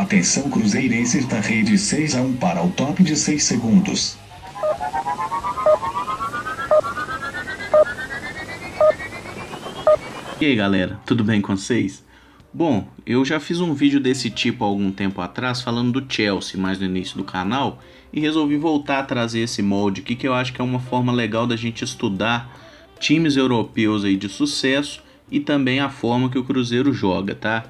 Atenção cruzeirenses da rede 6-1 para o top de 6 segundos. E aí galera, tudo bem com vocês? Bom, eu já fiz um vídeo desse tipo há algum tempo atrás falando do Chelsea, mais no início do canal, e resolvi voltar a trazer esse molde aqui que eu acho que é uma forma legal da gente estudar times europeus aí de sucesso e também a forma que o Cruzeiro joga, tá?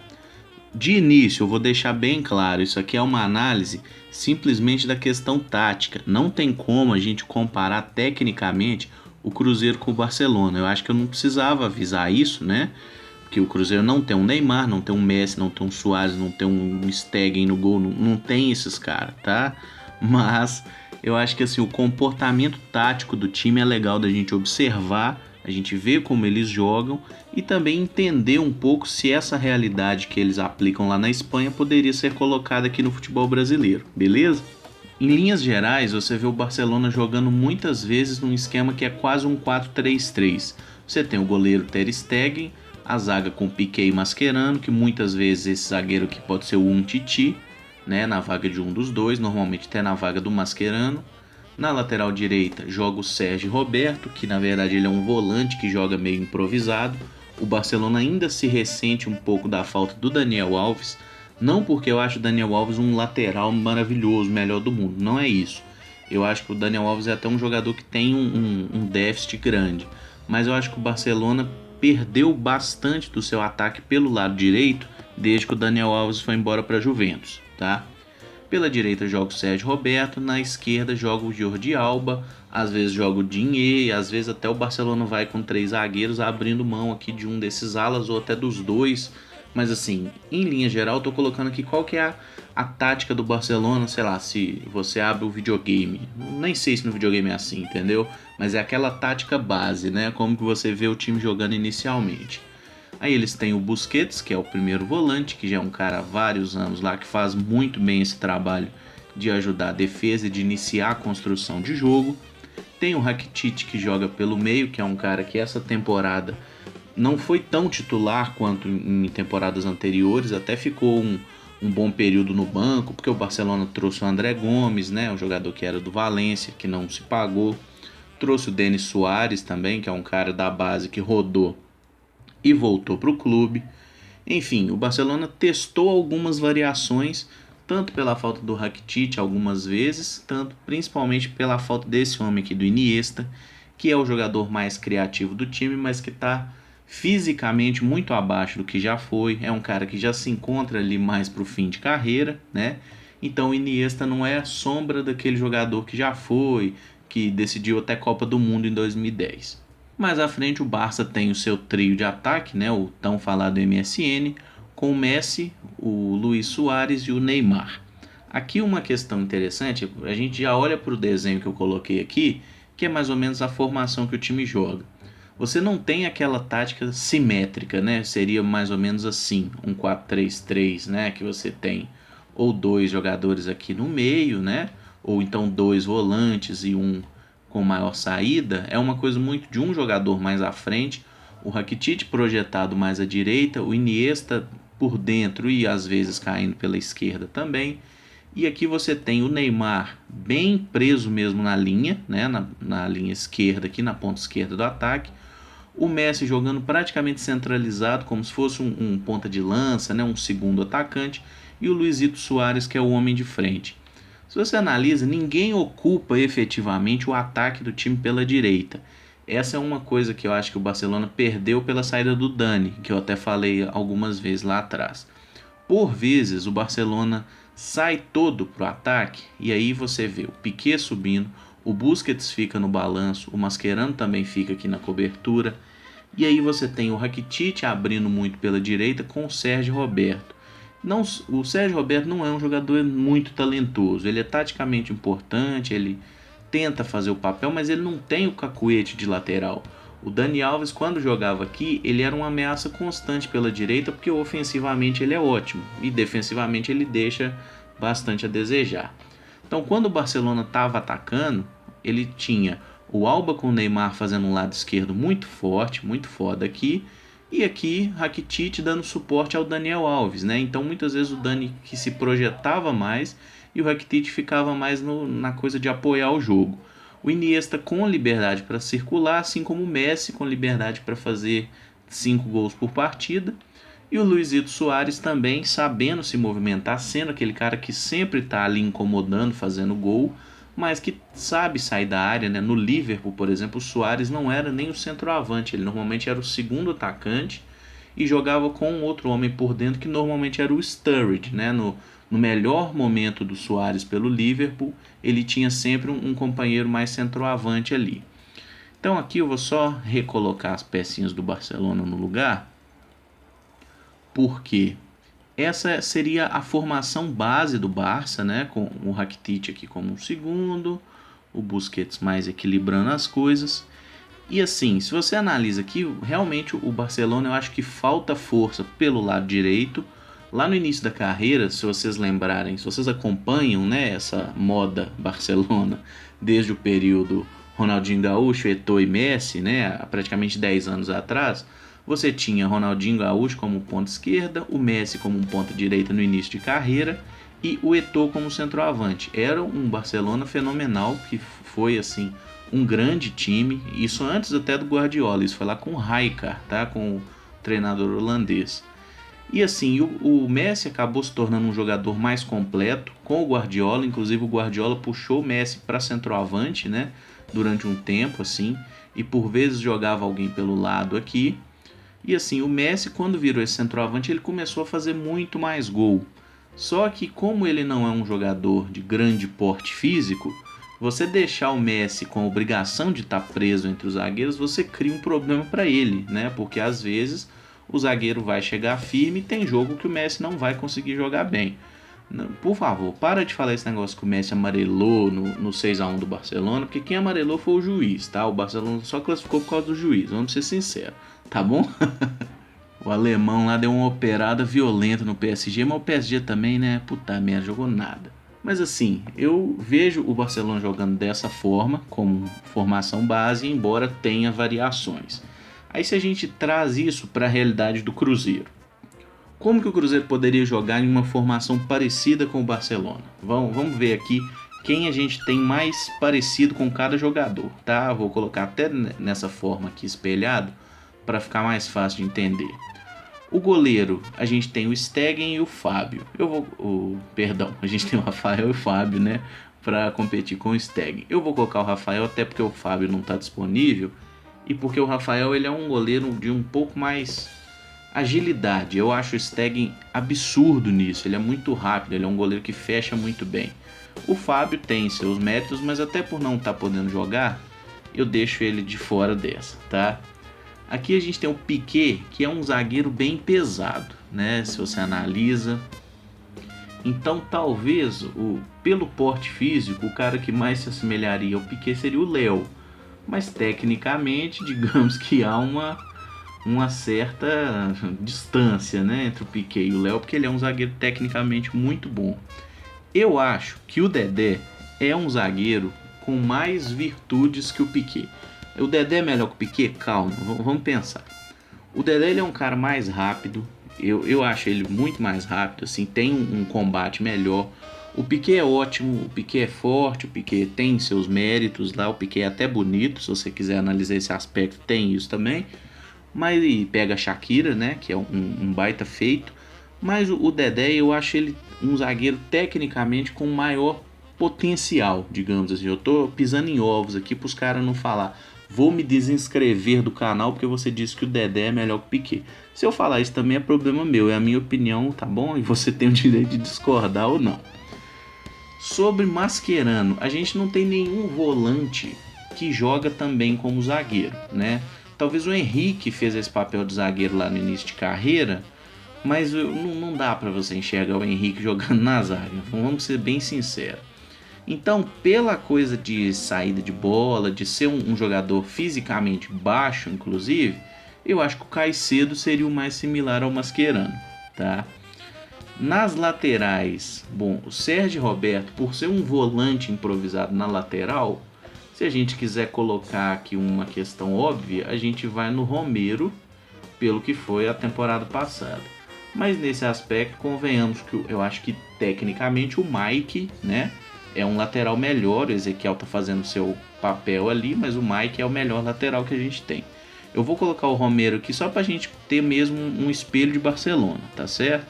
De início, eu vou deixar bem claro, isso aqui é uma análise simplesmente da questão tática. Não tem como a gente comparar tecnicamente o Cruzeiro com o Barcelona. Eu acho que eu não precisava avisar isso, né? Porque o Cruzeiro não tem um Neymar, não tem um Messi, não tem um Suárez, não tem um Stegen no gol, não tem esses caras, tá? Mas eu acho que assim, o comportamento tático do time é legal da gente observar, a gente ver como eles jogam e também entender um pouco se essa realidade que eles aplicam lá na Espanha poderia ser colocada aqui no futebol brasileiro, beleza? Em linhas gerais, você vê o Barcelona jogando muitas vezes num esquema que é quase um 4-3-3. Você tem o goleiro Ter Stegen, a zaga com Piqué e Mascherano, que muitas vezes esse zagueiro aqui pode ser o Umtiti, né, na vaga de um dos dois, normalmente até na vaga do Mascherano. Na lateral direita joga o Sérgio Roberto, que na verdade ele é um volante que joga meio improvisado. O Barcelona ainda se ressente um pouco da falta do Daniel Alves, não porque eu acho o Daniel Alves um lateral maravilhoso, melhor do mundo, não é isso. Eu acho que o Daniel Alves é até um jogador que tem um déficit grande, mas eu acho que o Barcelona perdeu bastante do seu ataque pelo lado direito desde que o Daniel Alves foi embora para a Juventus, tá? Pela direita joga o Sérgio Roberto, na esquerda joga o Jordi Alba, às vezes joga o Digne, às vezes até o Barcelona vai com 3 zagueiros abrindo mão aqui de um desses alas ou até dos dois. Mas assim, em linha geral, tô colocando aqui qual que é a tática do Barcelona, sei lá, se você abre o videogame. Nem sei se no videogame é assim, entendeu? Mas é aquela tática base, né? Como que você vê o time jogando inicialmente. Aí eles têm o Busquets, que é o primeiro volante, que já é um cara há vários anos lá, que faz muito bem esse trabalho de ajudar a defesa e de iniciar a construção de jogo. Tem o Rakitic, que joga pelo meio, que é um cara que essa temporada não foi tão titular quanto em temporadas anteriores, até ficou um bom período no banco, porque o Barcelona trouxe o André Gomes, né, um jogador que era do Valência, que não se pagou. Trouxe o Denis Suárez também, que é um cara da base que rodou e voltou para o clube. Enfim, o Barcelona testou algumas variações, tanto pela falta do Rakitic algumas vezes, tanto principalmente pela falta desse homem aqui do Iniesta, que é o jogador mais criativo do time, mas que está fisicamente muito abaixo do que já foi. É um cara que já se encontra ali mais para o fim de carreira, né? Então o Iniesta não é a sombra daquele jogador que já foi, que decidiu até Copa do Mundo em 2010. Mais à frente o Barça tem o seu trio de ataque, né, o tão falado MSN, com o Messi, o Luis Suárez e o Neymar. Aqui uma questão interessante, a gente já olha para o desenho que eu coloquei aqui, que é mais ou menos a formação que o time joga. Você não tem aquela tática simétrica, né? Seria mais ou menos assim, um 4-3-3, né, que você tem ou dois jogadores aqui no meio, né? Ou então dois volantes e um com maior saída, é uma coisa muito de um jogador mais à frente, o Rakitic projetado mais à direita, o Iniesta por dentro e às vezes caindo pela esquerda também. E aqui você tem o Neymar bem preso mesmo na linha, né, na linha esquerda, aqui na ponta esquerda do ataque. O Messi jogando praticamente centralizado, como se fosse um ponta de lança, né, um segundo atacante. E o Luizito Soares, que é o homem de frente. Se você analisa, ninguém ocupa efetivamente o ataque do time pela direita. Essa é uma coisa que eu acho que o Barcelona perdeu pela saída do Dani, que eu até falei algumas vezes lá atrás. Por vezes o Barcelona sai todo pro ataque e aí você vê o Piqué subindo, o Busquets fica no balanço, o Mascherano também fica aqui na cobertura. E aí você tem o Rakitic abrindo muito pela direita com o Sérgio Roberto. Não, o Sérgio Roberto não é um jogador muito talentoso, ele é taticamente importante, ele tenta fazer o papel, mas ele não tem o cacuete de lateral. O Dani Alves, quando jogava aqui, ele era uma ameaça constante pela direita, porque ofensivamente ele é ótimo e defensivamente ele deixa bastante a desejar. Então, quando o Barcelona estava atacando, ele tinha o Alba com o Neymar fazendo um lado esquerdo muito forte, muito foda aqui, E aqui Rakitic dando suporte ao Daniel Alves, né? Então muitas vezes o Dani que se projetava mais e o Rakitic ficava mais na coisa de apoiar o jogo. O Iniesta com liberdade para circular, assim como o Messi com liberdade para fazer 5 gols por partida. E o Luizito Soares também sabendo se movimentar, sendo aquele cara que sempre está ali incomodando, fazendo gol, mas que sabe sair da área, né? No Liverpool, por exemplo, o Soares não era nem o centroavante, ele normalmente era o segundo atacante e jogava com um outro homem por dentro que normalmente era o Sturridge, né? No melhor momento do Soares pelo Liverpool, ele tinha sempre um companheiro mais centroavante ali. Então aqui eu vou só recolocar as pecinhas do Barcelona no lugar, porque essa seria a formação base do Barça, né? Com o Rakitic aqui como um segundo, o Busquets mais equilibrando as coisas. E assim, se você analisa aqui, realmente o Barcelona eu acho que falta força pelo lado direito. Lá no início da carreira, se vocês lembrarem, se vocês acompanham, né, essa moda Barcelona desde o período Ronaldinho Gaúcho, Eto'o e Messi, né, há praticamente 10 anos atrás, você tinha Ronaldinho Gaúcho como ponta esquerda, o Messi como um ponta direita no início de carreira e o Eto'o como centroavante. Era um Barcelona fenomenal, que foi assim um grande time, isso antes até do Guardiola, isso foi lá com o Rijkaard, tá? Com o treinador holandês. E assim, o Messi acabou se tornando um jogador mais completo com o Guardiola, inclusive o Guardiola puxou o Messi para centroavante, né, durante um tempo assim, e por vezes jogava alguém pelo lado aqui. E assim, o Messi quando virou esse centroavante, ele começou a fazer muito mais gol. Só que como ele não é um jogador de grande porte físico, você deixar o Messi com a obrigação de estar preso entre os zagueiros, você cria um problema para ele, né? Porque às vezes o zagueiro vai chegar firme e tem jogo que o Messi não vai conseguir jogar bem. Por favor, para de falar esse negócio que o Messi amarelou no 6-1 do Barcelona, porque quem amarelou foi o juiz, tá? O Barcelona só classificou por causa do juiz, vamos ser sinceros, tá bom? O alemão lá deu uma operada violenta no PSG, mas o PSG também, né? Puta merda, jogou nada. Mas assim, eu vejo o Barcelona jogando dessa forma, como formação base, embora tenha variações. Aí se a gente traz isso para a realidade do Cruzeiro, como que o Cruzeiro poderia jogar em uma formação parecida com o Barcelona? Vamos ver aqui quem a gente tem mais parecido com cada jogador, tá? Vou colocar até nessa forma aqui espelhado para ficar mais fácil de entender. O goleiro, a gente tem o Stegen e o Fábio. Perdão, a gente tem o Rafael e o Fábio, né? Para competir com o Stegen. Eu vou colocar o Rafael até porque o Fábio não está disponível e porque o Rafael ele é um goleiro de um pouco mais agilidade. Eu acho o Stegen absurdo nisso. Ele é muito rápido, ele é um goleiro que fecha muito bem. O Fábio tem seus méritos, mas até por não estar podendo jogar, eu deixo ele de fora dessa, tá? Aqui a gente tem o Piqué, que é um zagueiro bem pesado, né? Se você analisa. Então talvez, pelo porte físico, o cara que mais se assemelharia ao Piqué seria o Léo. Mas tecnicamente, digamos que há uma certa distância, né, entre o Piqué e o Léo, porque ele é um zagueiro tecnicamente muito bom. Eu acho que o Dedé é um zagueiro com mais virtudes que o Piqué. O Dedé é melhor que o Piqué? Calma, vamos pensar. O Dedé ele é um cara mais rápido, eu acho ele muito mais rápido, assim, tem um combate melhor. O Piqué é ótimo, o Piqué é forte, o Piqué tem seus méritos lá, o Piqué é até bonito, se você quiser analisar esse aspecto, tem isso também. Mas ele pega a Shakira, né, que é um baita feito. Mas o Dedé eu acho ele um zagueiro tecnicamente com maior potencial, digamos assim. Eu tô pisando em ovos aqui para os caras não falar vou me desinscrever do canal porque você disse que o Dedé é melhor que o Piqué. Se eu falar isso também é problema meu, é a minha opinião, tá bom? E você tem o direito de discordar ou não. Sobre Mascherano, a gente não tem nenhum volante que joga também como zagueiro, né? Talvez o Henrique fez esse papel de zagueiro lá no início de carreira, mas não dá para você enxergar o Henrique jogando na zaga, vamos ser bem sinceros. Então, pela coisa de saída de bola, de ser um jogador fisicamente baixo, inclusive, eu acho que o Caicedo seria o mais similar ao Mascherano, tá? Nas laterais, bom, o Sérgio Roberto, por ser um volante improvisado na lateral, se a gente quiser colocar aqui uma questão óbvia, a gente vai no Romero pelo que foi a temporada passada. Mas nesse aspecto, convenhamos que eu acho que tecnicamente o Mike, né, é um lateral melhor. O Ezequiel tá fazendo seu papel ali, mas o Mike é o melhor lateral que a gente tem. Eu vou colocar o Romero aqui só pra gente ter mesmo um espelho de Barcelona, tá certo?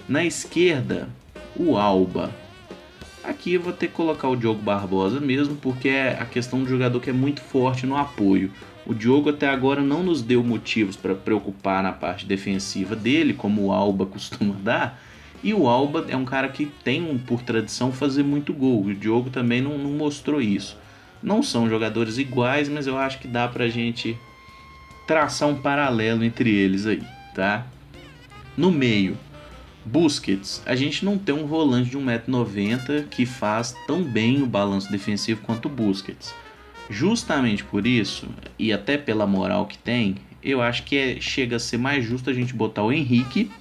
Na esquerda, o Alba. Aqui eu vou ter que colocar o Diogo Barbosa mesmo, porque é a questão do jogador que é muito forte no apoio. O Diogo até agora não nos deu motivos para preocupar na parte defensiva dele, como o Alba costuma dar. E o Alba é um cara que tem, por tradição, fazer muito gol. O Diogo também não mostrou isso. Não são jogadores iguais, mas eu acho que dá pra gente traçar um paralelo entre eles aí, tá? No meio, Busquets. A gente não tem um volante de 1,90 m que faz tão bem o balanço defensivo quanto o Busquets. Justamente por isso, e até pela moral que tem, eu acho que chega a ser mais justo a gente botar o Henrique,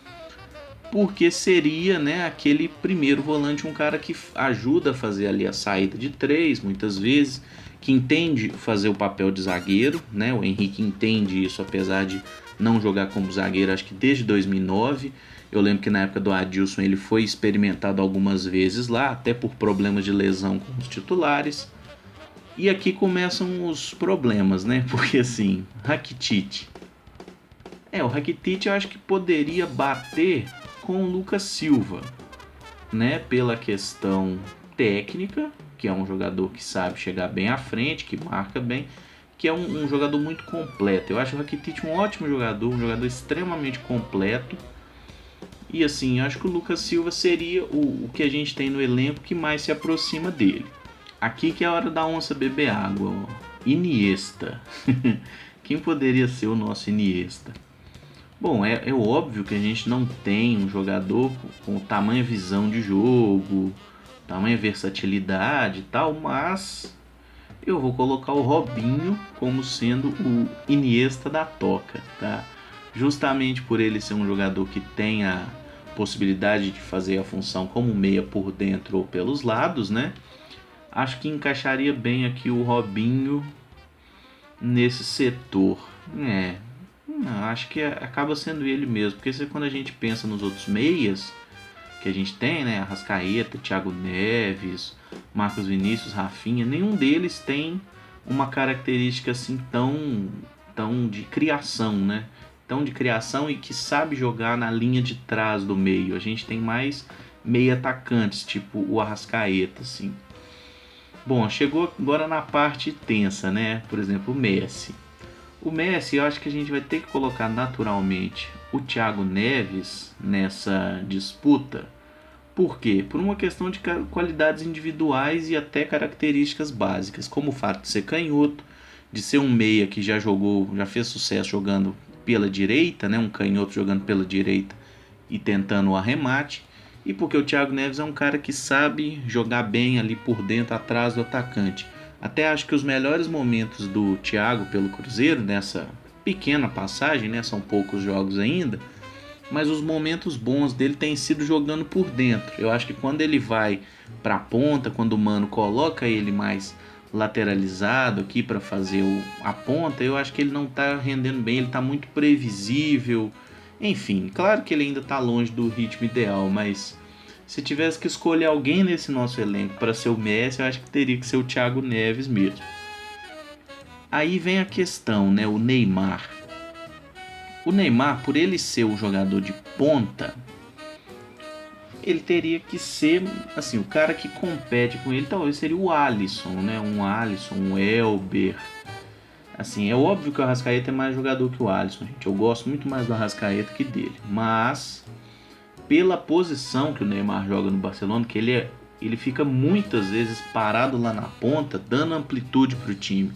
porque seria, né, aquele primeiro volante, um cara que ajuda a fazer ali a saída de três, muitas vezes, que entende fazer o papel de zagueiro, né? O Henrique entende isso, apesar de não jogar como zagueiro, acho que desde 2009. Eu lembro que na época do Adilson ele foi experimentado algumas vezes lá, até por problemas de lesão com os titulares. E aqui começam os problemas, né? Porque assim, Rakitic. O Rakitic eu acho que poderia bater com o Lucas Silva, né? Pela questão técnica, que é um jogador que sabe chegar bem à frente, que marca bem, que é um jogador muito completo. Eu acho o Rakitic um ótimo jogador, um jogador extremamente completo. E assim, acho que o Lucas Silva seria o que a gente tem no elenco que mais se aproxima dele. Aqui que é a hora da onça beber água, ó. Iniesta. Quem poderia ser o nosso Iniesta? Bom, é óbvio que a gente não tem um jogador com tamanha visão de jogo, tamanha versatilidade e tal, mas eu vou colocar o Robinho como sendo o Iniesta da toca, tá? Justamente por ele ser um jogador que tem a possibilidade de fazer a função como meia por dentro ou pelos lados, né? Acho que encaixaria bem aqui o Robinho nesse setor. Acho que acaba sendo ele mesmo, porque quando a gente pensa nos outros meias que a gente tem, né? Arrascaeta, Thiago Neves, Marcos Vinícius, Rafinha, nenhum deles tem uma característica assim tão de criação, né? Tão de criação e que sabe jogar na linha de trás do meio. A gente tem mais meia atacantes, tipo o Arrascaeta, assim. Bom, chegou agora na parte tensa, né? Por exemplo, o Messi. O Messi, eu acho que a gente vai ter que colocar naturalmente o Thiago Neves nessa disputa. Por quê? Por uma questão de qualidades individuais e até características básicas, como o fato de ser canhoto, de ser um meia que já fez sucesso jogando pela direita, né? Um canhoto jogando pela direita e tentando o arremate. E porque o Thiago Neves é um cara que sabe jogar bem ali por dentro, atrás do atacante. Até acho que os melhores momentos do Thiago pelo Cruzeiro, nessa pequena passagem, né? São poucos jogos ainda, mas os momentos bons dele têm sido jogando por dentro. Eu acho que quando ele vai para a ponta, quando o Mano coloca ele mais lateralizado aqui para fazer a ponta, eu acho que ele não está rendendo bem, ele está muito previsível. Enfim, claro que ele ainda está longe do ritmo ideal, mas se tivesse que escolher alguém nesse nosso elenco para ser o Messi, eu acho que teria que ser o Thiago Neves mesmo. Aí vem a questão, né? O Neymar. O Neymar, por ele ser um jogador de ponta, ele teria que ser, assim, o cara que compete com ele talvez seria o Alisson, né? Um Alisson, um Elber. Assim, é óbvio que o Arrascaeta é mais jogador que o Alisson, gente. Eu gosto muito mais do Arrascaeta que dele. Mas, pela posição que o Neymar joga no Barcelona, que ele fica muitas vezes parado lá na ponta, dando amplitude para o time.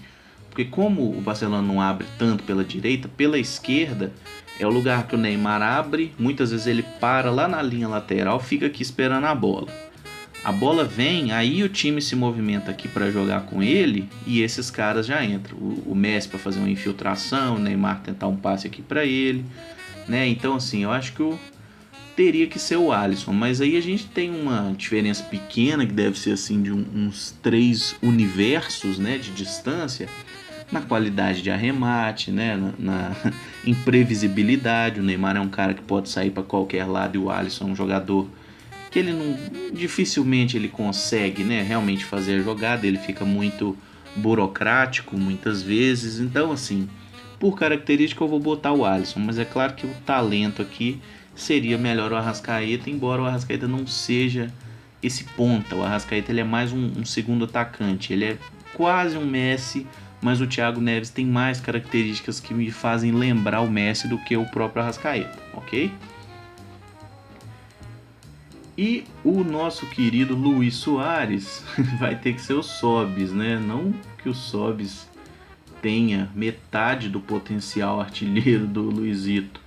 Porque como o Barcelona não abre tanto pela direita, pela esquerda é o lugar que o Neymar abre. Muitas vezes ele para lá na linha lateral, fica aqui esperando a bola. A bola vem, aí o time se movimenta aqui para jogar com ele e esses caras já entram. O Messi para fazer uma infiltração, o Neymar tentar um passe aqui para ele, né? Então assim, eu acho que teria que ser o Alisson, mas aí a gente tem uma diferença pequena que deve ser assim de uns 3 universos, né, de distância, na qualidade de arremate, né? na imprevisibilidade. O Neymar é um cara que pode sair para qualquer lado e o Alisson é um jogador que ele não, dificilmente ele consegue, né, realmente fazer a jogada. Ele fica muito burocrático muitas vezes. Então, assim, por característica eu vou botar o Alisson, mas é claro que o talento aqui seria melhor o Arrascaeta, embora o Arrascaeta não seja esse ponta. O Arrascaeta ele é mais um segundo atacante, ele é quase um Messi, mas o Thiago Neves tem mais características que me fazem lembrar o Messi do que o próprio Arrascaeta, ok? E o nosso querido Luis Soares vai ter que ser o Sobis, né? Não que o Sobis tenha metade do potencial artilheiro do Luizito,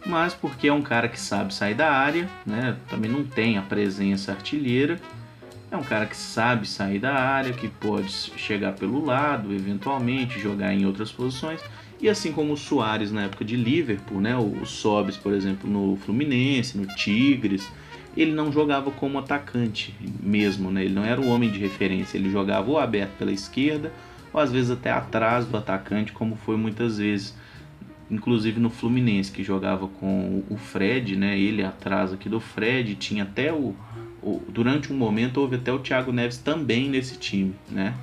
mas porque é um cara que sabe sair da área, né? Também não tem a presença artilheira. É um cara que sabe sair da área, que pode chegar pelo lado, eventualmente jogar em outras posições. E assim como o Soares na época de Liverpool, né? O Sobis, por exemplo, no Fluminense, no Tigres, ele não jogava como atacante mesmo, né? Ele não era o homem de referência, ele jogava ou aberto pela esquerda, ou às vezes até atrás do atacante, como foi muitas vezes, inclusive no Fluminense, que jogava com o Fred, né? Ele atrás aqui do Fred, tinha até durante um momento houve até o Thiago Neves também nesse time, né?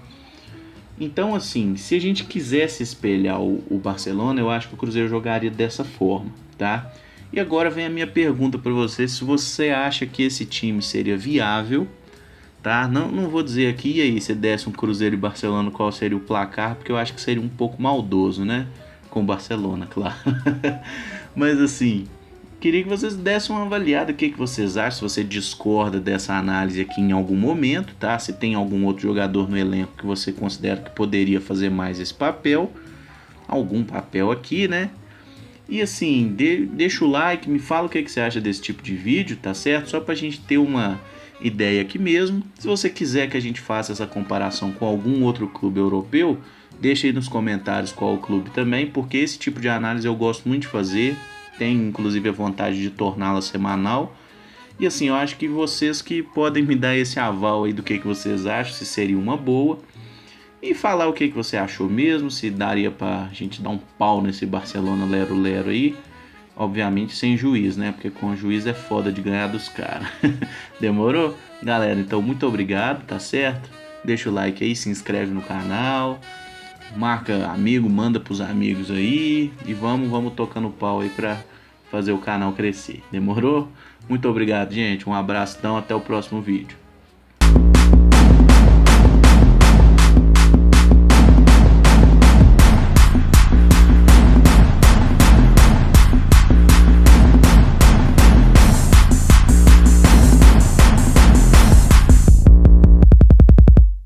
Então, assim, se a gente quisesse espelhar o Barcelona, eu acho que o Cruzeiro jogaria dessa forma, tá? E agora vem a minha pergunta para você, se você acha que esse time seria viável, tá? Não vou dizer aqui, e aí, se desse um Cruzeiro e Barcelona, qual seria o placar, porque eu acho que seria um pouco maldoso, né? Com o Barcelona, claro. Mas assim, queria que vocês dessem uma avaliada, o que vocês acham, se você discorda dessa análise aqui em algum momento, tá? Se tem algum outro jogador no elenco que você considera que poderia fazer mais esse papel, algum papel aqui, né? E assim, deixa o like, me fala o que você acha desse tipo de vídeo, tá certo? Só pra gente ter uma ideia aqui mesmo. Se você quiser que a gente faça essa comparação com algum outro clube europeu, deixa aí nos comentários qual o clube também, porque esse tipo de análise eu gosto muito de fazer. Tenho inclusive a vontade de torná-la semanal. E assim, eu acho que vocês que podem me dar esse aval aí do que vocês acham, se seria uma boa. E falar o que você achou mesmo, se daria pra gente dar um pau nesse Barcelona lero-lero aí. Obviamente sem juiz, né? Porque com juiz é foda de ganhar dos caras. Demorou? Galera, então muito obrigado, tá certo? Deixa o like aí, se inscreve no canal, marca amigo, manda pros amigos aí. E vamos tocando pau aí pra fazer o canal crescer. Demorou? Muito obrigado, gente. Um abraço, então, até o próximo vídeo.